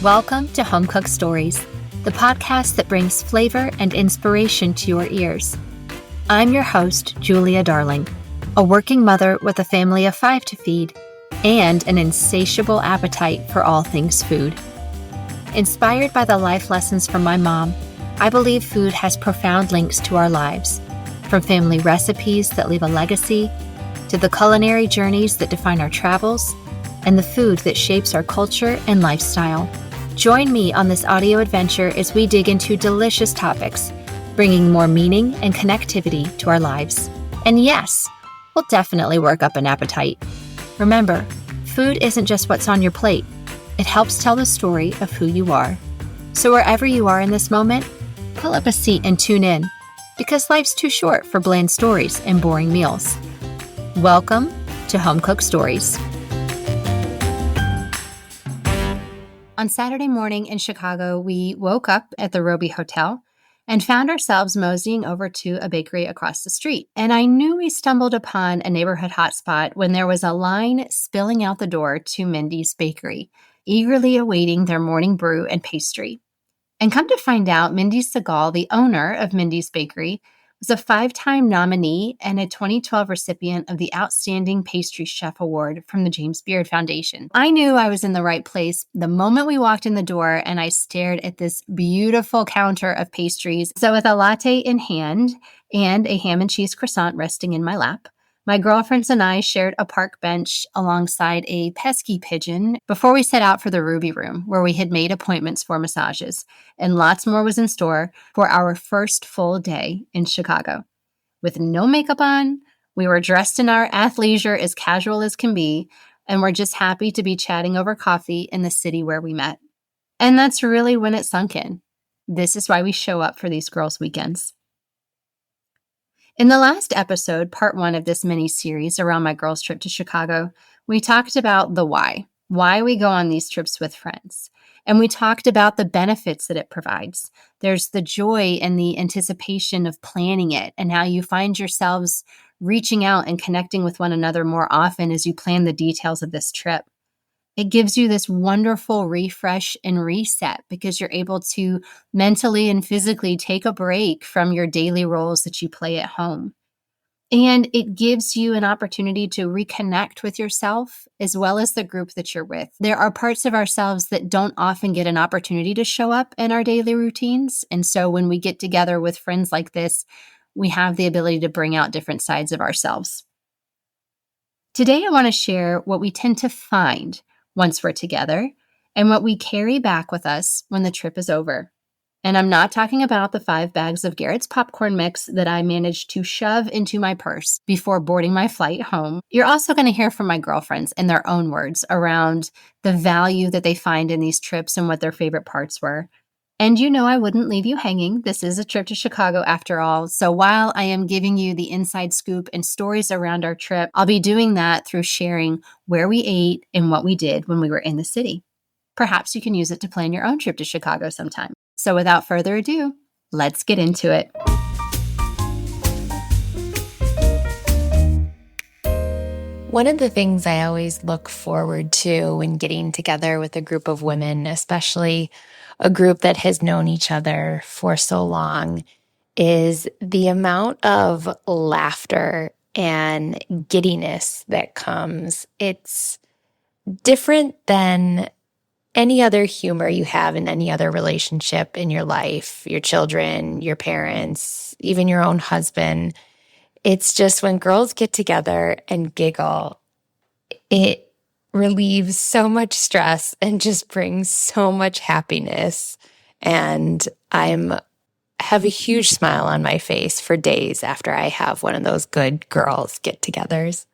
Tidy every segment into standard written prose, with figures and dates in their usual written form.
Welcome to Home Cooked Stories, the podcast that brings flavor and inspiration to your ears. I'm your host, Julia Darling, a working mother with a family of 5 to feed and an insatiable appetite for all things food. Inspired by the life lessons from my mom, I believe food has profound links to our lives, from family recipes that leave a legacy, to the culinary journeys that define our travels, and the food that shapes our culture and lifestyle. Join me on this audio adventure as we dig into delicious topics, bringing more meaning and connectivity to our lives. And yes, we'll definitely work up an appetite. Remember, food isn't just what's on your plate. It helps tell the story of who you are. So wherever you are in this moment, pull up a seat and tune in, because life's too short for bland stories and boring meals. Welcome to Home Cooked Stories. On Saturday morning in Chicago, we woke up at the Roby Hotel and found ourselves moseying over to a bakery across the street. And I knew we stumbled upon a neighborhood hotspot when there was a line spilling out the door to Mindy's Bakery, eagerly awaiting their morning brew and pastry. And come to find out, Mindy Segal, the owner of Mindy's Bakery, was a 5-time nominee and a 2012 recipient of the Outstanding Pastry Chef Award from the James Beard Foundation. I knew I was in the right place the moment we walked in the door and I stared at this beautiful counter of pastries. So with a latte in hand and a ham and cheese croissant resting in my lap, my girlfriends and I shared a park bench alongside a pesky pigeon before we set out for the Ruby Room, where we had made appointments for massages, and lots more was in store for our first full day in Chicago. With no makeup on, we were dressed in our athleisure as casual as can be, and we're just happy to be chatting over coffee in the city where we met. And that's really when it sunk in. This is why we show up for these girls' weekends. In the last episode, part 1 of this mini-series around my girls' trip to Chicago, we talked about the why we go on these trips with friends. And we talked about the benefits that it provides. There's the joy and the anticipation of planning it, and how you find yourselves reaching out and connecting with one another more often as you plan the details of this trip. It gives you this wonderful refresh and reset because you're able to mentally and physically take a break from your daily roles that you play at home. And it gives you an opportunity to reconnect with yourself as well as the group that you're with. There are parts of ourselves that don't often get an opportunity to show up in our daily routines. And so when we get together with friends like this, we have the ability to bring out different sides of ourselves. Today, I want to share what we tend to find once we're together, and what we carry back with us when the trip is over. And I'm not talking about the 5 bags of Garrett's popcorn mix that I managed to shove into my purse before boarding my flight home. You're also going to hear from my girlfriends in their own words around the value that they find in these trips and what their favorite parts were. And you know I wouldn't leave you hanging. This is a trip to Chicago after all. So while I am giving you the inside scoop and stories around our trip, I'll be doing that through sharing where we ate and what we did when we were in the city. Perhaps you can use it to plan your own trip to Chicago sometime. So without further ado, let's get into it. One of the things I always look forward to when getting together with a group of women, especially a group that has known each other for so long, is the amount of laughter and giddiness that comes. It's different than any other humor you have in any other relationship in your life, your children, your parents, even your own husband. It's just when girls get together and giggle, it relieves so much stress and just brings so much happiness. And I have a huge smile on my face for days after I have one of those good girls get-togethers.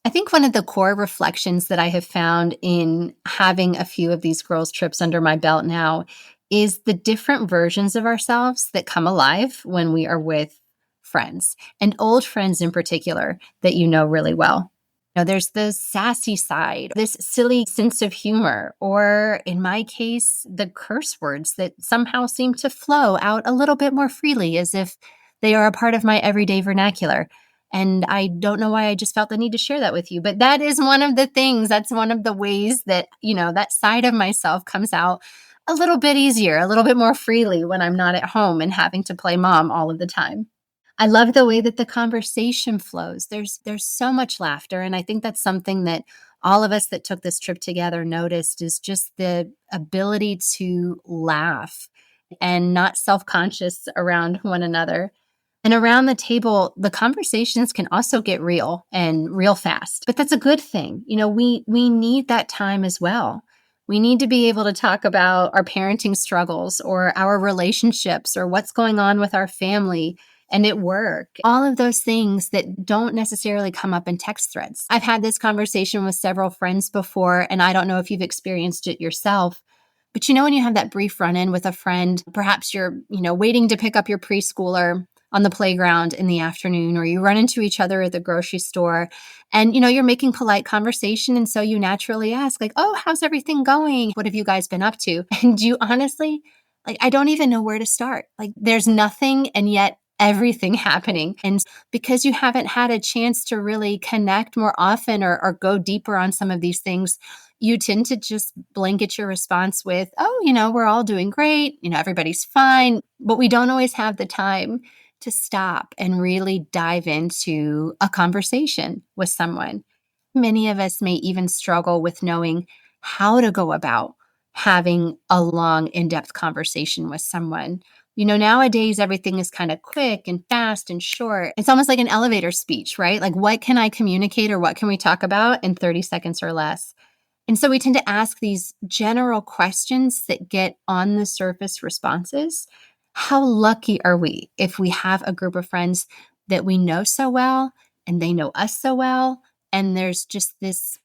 I think one of the core reflections that I have found in having a few of these girls' trips under my belt now is the different versions of ourselves that come alive when we are with friends, and old friends in particular that you know really well. There's the sassy side, this silly sense of humor, or in my case, the curse words that somehow seem to flow out a little bit more freely as if they are a part of my everyday vernacular. And I don't know why I just felt the need to share that with you. But that is one of the things, that's one of the ways that, that side of myself comes out a little bit easier, a little bit more freely when I'm not at home and having to play mom all of the time. I love the way that the conversation flows. There's so much laughter, and I think that's something that all of us that took this trip together noticed, is just the ability to laugh and not self-conscious around one another. And around the table, the conversations can also get real and real fast. But that's a good thing. We need that time as well. We need to be able to talk about our parenting struggles or our relationships or what's going on with our family and at work. All of those things that don't necessarily come up in text threads. I've had this conversation with several friends before, and I don't know if you've experienced it yourself. But when you have that brief run-in with a friend, perhaps you're, waiting to pick up your preschooler on the playground in the afternoon, or you run into each other at the grocery store, and you're making polite conversation, and so you naturally ask, like, oh, how's everything going? What have you guys been up to? And you honestly, like, I don't even know where to start. Like, there's nothing and yet everything happening. And because you haven't had a chance to really connect more often or go deeper on some of these things, you tend to just blanket your response with, oh, we're all doing great, everybody's fine. But we don't always have the time to stop and really dive into a conversation with someone. Many of us may even struggle with knowing how to go about having a long, in-depth conversation with someone. Nowadays, everything is kind of quick and fast and short. It's almost like an elevator speech, right? Like, what can I communicate or what can we talk about in 30 seconds or less? And so we tend to ask these general questions that get on the surface responses. How lucky are we if we have a group of friends that we know so well and they know us so well, and there's just this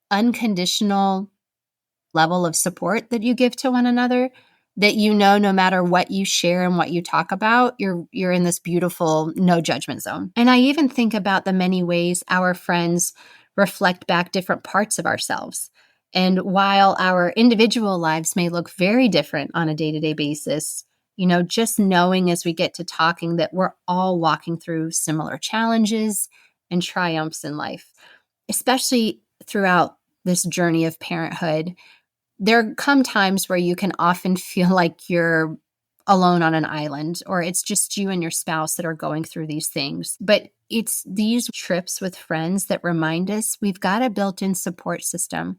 unconditional level of support that you give to one another, that no matter what you share and what you talk about, you're in this beautiful no judgment zone. And I even think about the many ways our friends reflect back different parts of ourselves. And while our individual lives may look very different on a day-to-day basis, just knowing as we get to talking that we're all walking through similar challenges and triumphs in life, especially throughout this journey of parenthood. There come times where you can often feel like you're alone on an island, or it's just you and your spouse that are going through these things. But it's these trips with friends that remind us we've got a built-in support system.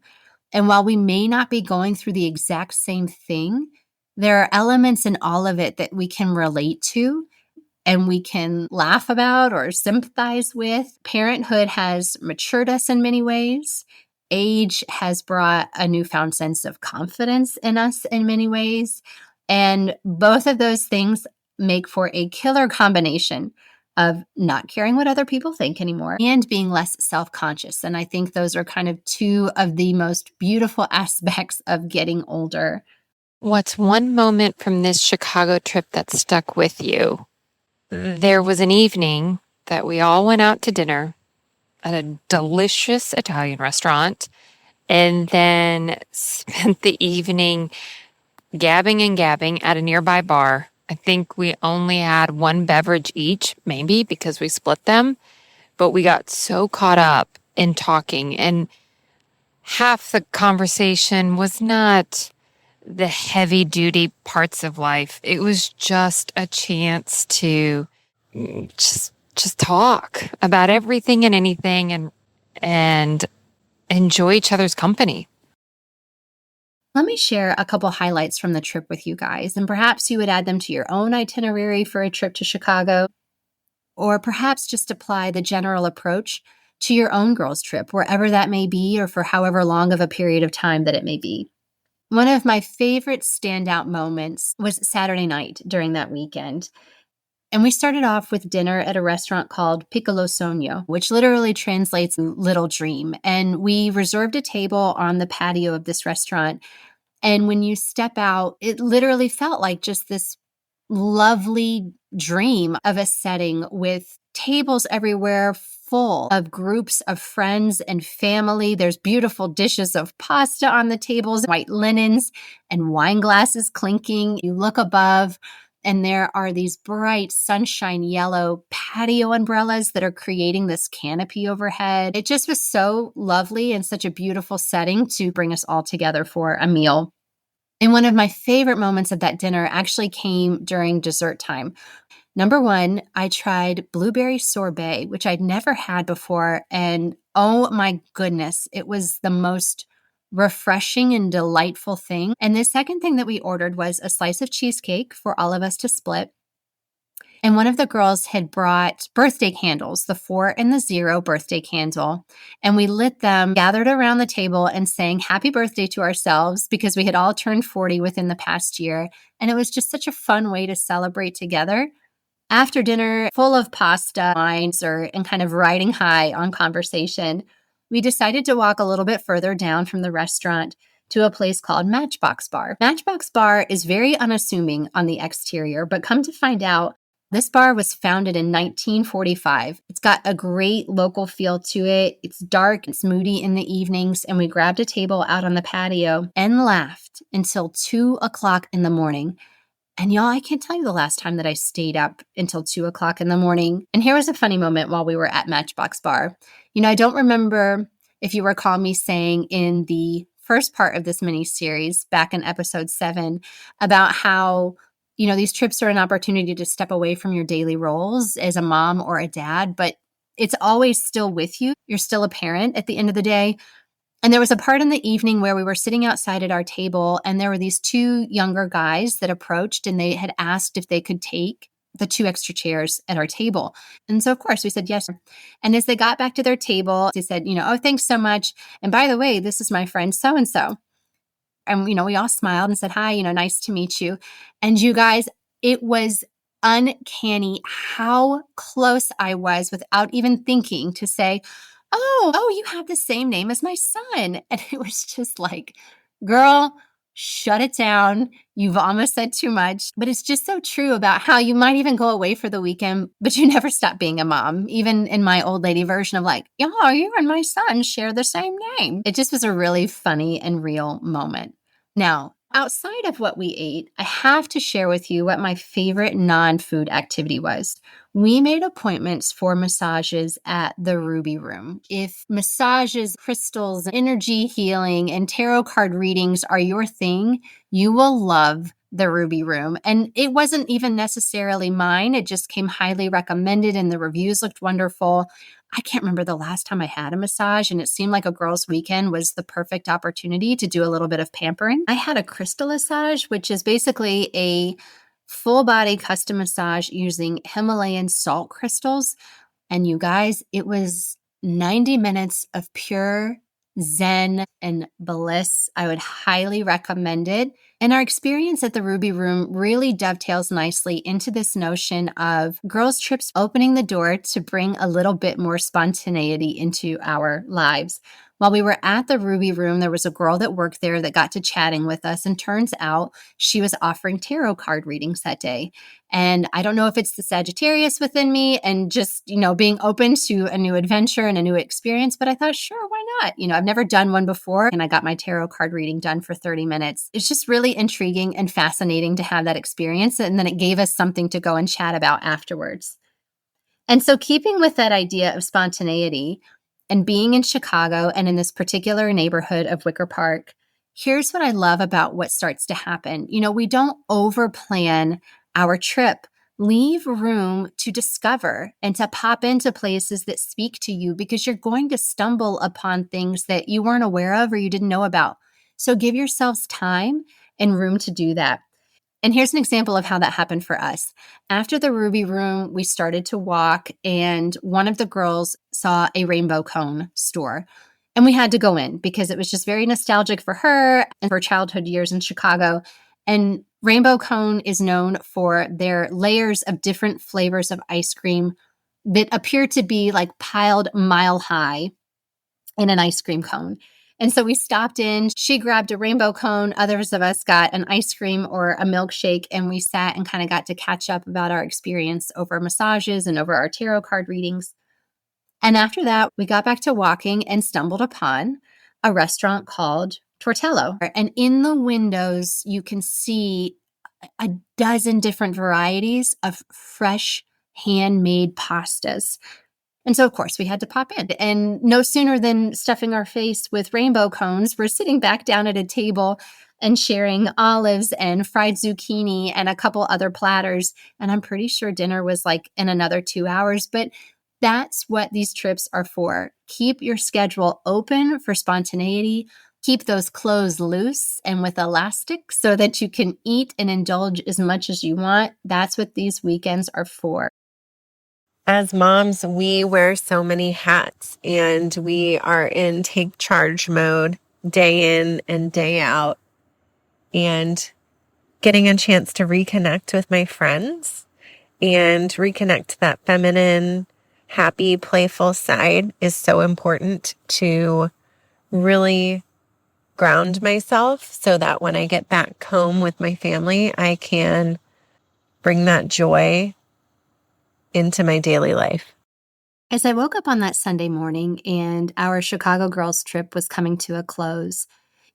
And while we may not be going through the exact same thing, there are elements in all of it that we can relate to and we can laugh about or sympathize with. Parenthood has matured us in many ways. Age has brought a newfound sense of confidence in us in many ways. And both of those things make for a killer combination of not caring what other people think anymore and being less self-conscious. And I think those are kind of two of the most beautiful aspects of getting older. What's one moment from this Chicago trip that stuck with you? There was an evening that we all went out to dinner at a delicious Italian restaurant and then spent the evening gabbing and gabbing at a nearby bar. I think we only had one beverage each, maybe because we split them, but we got so caught up in talking, and half the conversation was not the heavy duty parts of life. It was just a chance to just talk about everything and anything and enjoy each other's company. Let me share a couple highlights from the trip with you guys, and perhaps you would add them to your own itinerary for a trip to Chicago, or perhaps just apply the general approach to your own girls' trip, wherever that may be, or for however long of a period of time that it may be. One of my favorite standout moments was Saturday night during that weekend. And we started off with dinner at a restaurant called Piccolo Sogno, which literally translates Little Dream. And we reserved a table on the patio of this restaurant. And when you step out, it literally felt like just this lovely dream of a setting with tables everywhere full of groups of friends and family. There's beautiful dishes of pasta on the tables, white linens, and wine glasses clinking. You look above, and there are these bright sunshine yellow patio umbrellas that are creating this canopy overhead. It just was so lovely and such a beautiful setting to bring us all together for a meal. And one of my favorite moments of that dinner actually came during dessert time. Number one, I tried blueberry sorbet, which I'd never had before. And oh my goodness, it was the most refreshing and delightful thing. And the second thing that we ordered was a slice of cheesecake for all of us to split. And one of the girls had brought birthday candles, the 4 and the 0 birthday candle. And we lit them, gathered around the table, and sang happy birthday to ourselves because we had all turned 40 within the past year. And it was just such a fun way to celebrate together. After dinner, full of pasta, wines, and kind of riding high on conversation, we decided to walk a little bit further down from the restaurant to a place called Matchbox Bar. Matchbox Bar is very unassuming on the exterior, but come to find out, this bar was founded in 1945. It's got a great local feel to it. It's dark, it's moody in the evenings, and we grabbed a table out on the patio and laughed until 2 o'clock in the morning. And y'all, I can't tell you the last time that I stayed up until 2 o'clock in the morning. And here was a funny moment while we were at Matchbox Bar. I don't remember if you recall me saying in the first part of this mini series back in episode 7 about how, these trips are an opportunity to step away from your daily roles as a mom or a dad, but it's always still with you. You're still a parent at the end of the day. And there was a part in the evening where we were sitting outside at our table, and there were these 2 younger guys that approached, and they had asked if they could take the 2 extra chairs at our table. And so, of course, we said yes. And as they got back to their table, they said, oh, thanks so much. And by the way, this is my friend so-and-so. And, we all smiled and said, hi, nice to meet you. And you guys, it was uncanny how close I was without even thinking to say, oh, you have the same name as my son. And it was just like, girl, shut it down. You've almost said too much. But it's just so true about how you might even go away for the weekend, but you never stop being a mom. Even in my old lady version of like, yeah, you and my son share the same name. It just was a really funny and real moment. Now, outside of what we ate, I have to share with you what my favorite non-food activity was. We made appointments for massages at the Ruby Room. If massages, crystals, energy healing, and tarot card readings are your thing, you will love the Ruby Room. And it wasn't even necessarily mine. It just came highly recommended and the reviews looked wonderful. I can't remember the last time I had a massage, and it seemed like a girls' weekend was the perfect opportunity to do a little bit of pampering. I had a crystal massage, which is basically a full body custom massage using Himalayan salt crystals. And you guys, it was 90 minutes of pure zen and bliss. I would highly recommend it. And our experience at the Ruby Room really dovetails nicely into this notion of girls' trips opening the door to bring a little bit more spontaneity into our lives. While we were at the Ruby Room, there was a girl that worked there that got to chatting with us, and turns out she was offering tarot card readings that day. And I don't know if it's the Sagittarius within me and just, being open to a new adventure and a new experience, but I thought, sure, why not? I've never done one before, and I got my tarot card reading done for 30 minutes. It's just really intriguing and fascinating to have that experience. And then it gave us something to go and chat about afterwards. And so keeping with that idea of spontaneity and being in Chicago and in this particular neighborhood of Wicker Park, here's what I love about what starts to happen. We don't overplan our trip. Leave room to discover and to pop into places that speak to you, because you're going to stumble upon things that you weren't aware of or you didn't know about. So give yourselves time and room to do that. And here's an example of how that happened for us. After the Ruby Room, we started to walk, and one of the girls saw a rainbow cone store. And we had to go in because it was just very nostalgic for her and her childhood years in Chicago. And Rainbow Cone is known for their layers of different flavors of ice cream that appear to be like piled mile high in an ice cream cone. And so we stopped in, she grabbed a rainbow cone, others of us got an ice cream or a milkshake, and we sat and kind of got to catch up about our experience over massages and over our tarot card readings. And after that, we got back to walking and stumbled upon a restaurant called Tortello. And in the windows, you can see a dozen different varieties of fresh handmade pastas. And so, of course, we had to pop in. And no sooner than stuffing our face with rainbow cones, we're sitting back down at a table and sharing olives and fried zucchini and a couple other platters. And I'm pretty sure dinner was like in another 2 hours. But that's what these trips are for. Keep your schedule open for spontaneity. Keep those clothes loose and with elastic so that you can eat and indulge as much as you want. That's what these weekends are for. As moms, we wear so many hats, and we are in take charge mode day in and day out. And getting a chance to reconnect with my friends and reconnect to that feminine, happy, playful side is so important to really ground myself so that when I get back home with my family, I can bring that joy into my daily life. As I woke up on that Sunday morning and our Chicago girls trip was coming to a close,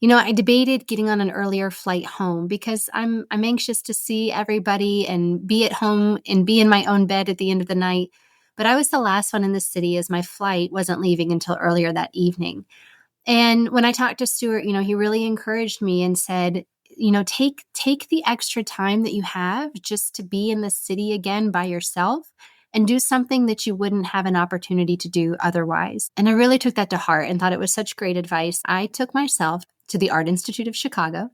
I debated getting on an earlier flight home because I'm anxious to see everybody and be at home and be in my own bed at the end of the night. But I was the last one in the city as my flight wasn't leaving until earlier that evening. And when I talked to Stuart, he really encouraged me and said, take the extra time that you have just to be in the city again by yourself and do something that you wouldn't have an opportunity to do otherwise. And I really took that to heart and thought it was such great advice. I took myself to the Art Institute of Chicago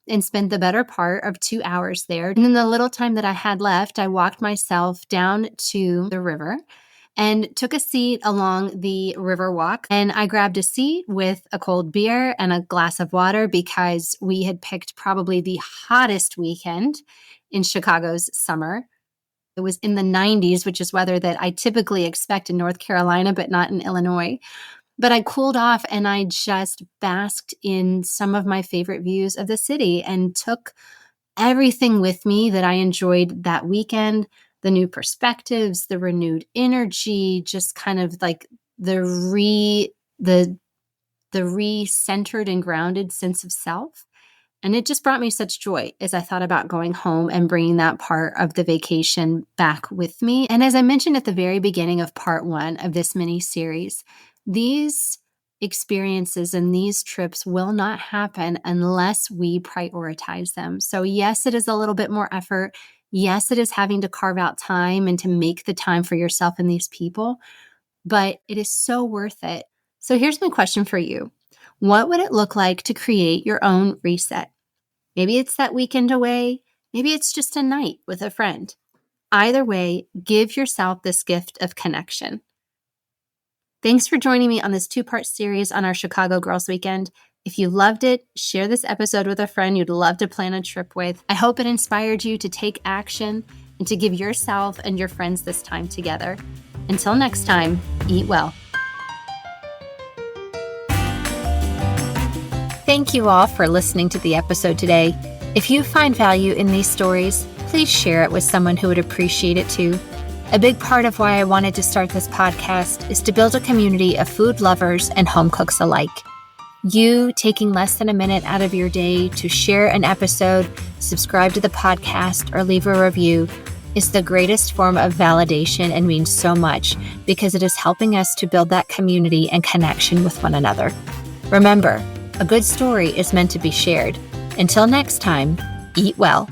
and spent the better part of 2 hours there. And in the little time that I had left, I walked myself down to the river and took a seat along the river walk. And I grabbed a seat with a cold beer and a glass of water because we had picked probably the hottest weekend in Chicago's summer. It was in the 90s, which is weather that I typically expect in North Carolina, but not in Illinois. But I cooled off and I just basked in some of my favorite views of the city and took everything with me that I enjoyed that weekend. The new perspectives, the renewed energy, just kind of like the re-centered and grounded sense of self. And it just brought me such joy as I thought about going home and bringing that part of the vacation back with me. And as I mentioned at the very beginning of part 1 of this mini series, these experiences and these trips will not happen unless we prioritize them. So yes, it is a little bit more effort. Yes, it is having to carve out time and to make the time for yourself and these people, but it is so worth it. So here's my question for you. What would it look like to create your own reset? Maybe it's that weekend away. Maybe it's just a night with a friend. Either way, give yourself this gift of connection. Thanks for joining me on this 2-part series on our Chicago Girls Weekend. If you loved it, share this episode with a friend you'd love to plan a trip with. I hope it inspired you to take action and to give yourself and your friends this time together. Until next time, eat well. Thank you all for listening to the episode today. If you find value in these stories, please share it with someone who would appreciate it too. A big part of why I wanted to start this podcast is to build a community of food lovers and home cooks alike. You taking less than a minute out of your day to share an episode, subscribe to the podcast, or leave a review is the greatest form of validation and means so much because it is helping us to build that community and connection with one another. Remember, a good story is meant to be shared. Until next time, eat well.